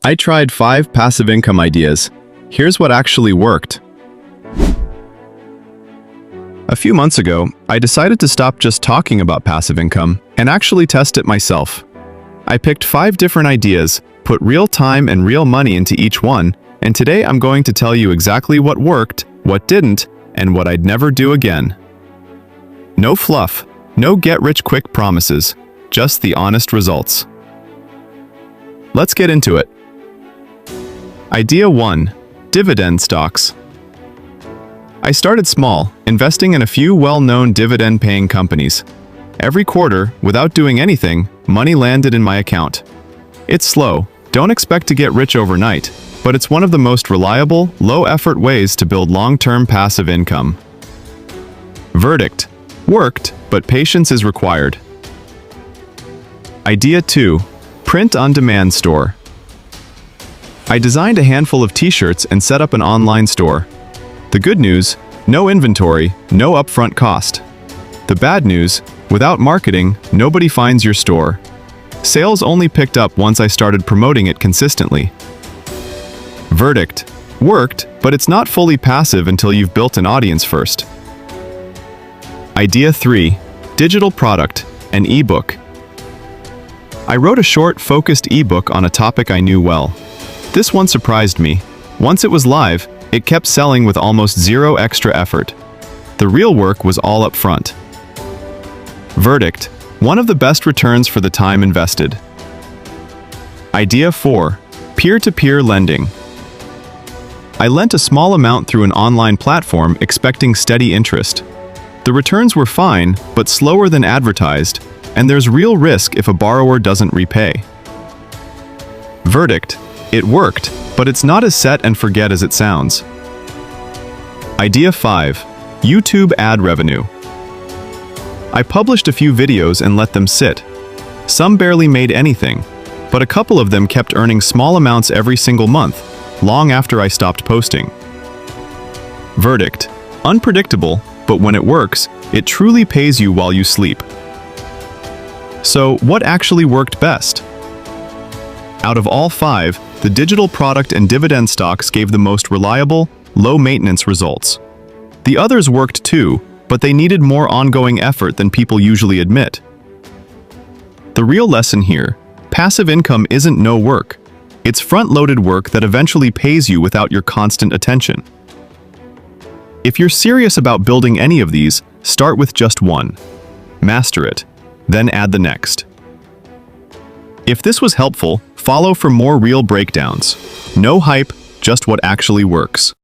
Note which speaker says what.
Speaker 1: I tried 5 passive income ideas. Here's what actually worked. A few months ago, I decided to stop just talking about passive income and actually test it myself. I picked 5 different ideas, put real time and real money into each one, and today I'm going to tell you exactly what worked, what didn't, and what I'd never do again. No fluff, no get-rich-quick promises, just the honest results. Let's get into it. Idea 1. Dividend stocks. I started small, investing in a few well-known dividend-paying companies. Every quarter, without doing anything, money landed in my account. It's slow, don't expect to get rich overnight, but it's one of the most reliable, low-effort ways to build long-term passive income. Verdict: worked, but patience is required. Idea 2. Print-on-demand store. I designed a handful of t-shirts and set up an online store. The good news: no inventory, no upfront cost. The bad news: without marketing, nobody finds your store. Sales only picked up once I started promoting it consistently. Verdict: worked, but it's not fully passive until you've built an audience first. Idea 3. Digital product, an ebook. I wrote a short, focused ebook on a topic I knew well. This one surprised me. Once it was live, it kept selling with almost zero extra effort. The real work was all up front. Verdict: one of the best returns for the time invested. Idea 4. Peer-to-peer lending. I lent a small amount through an online platform expecting steady interest. The returns were fine, but slower than advertised, and there's real risk if a borrower doesn't repay. Verdict: it worked, but it's not as set and forget as it sounds. Idea 5. YouTube ad revenue. I published a few videos and let them sit. Some barely made anything, but a couple of them kept earning small amounts every single month, long after I stopped posting. Verdict: unpredictable, but when it works, it truly pays you while you sleep. So, what actually worked best? Out of all 5, the digital product and dividend stocks gave the most reliable, low-maintenance results. The others worked too, but they needed more ongoing effort than people usually admit. The real lesson here: passive income isn't no work. It's front-loaded work that eventually pays you without your constant attention. If you're serious about building any of these, start with just one. Master it, then add the next. If this was helpful, follow for more real breakdowns. No hype, just what actually works.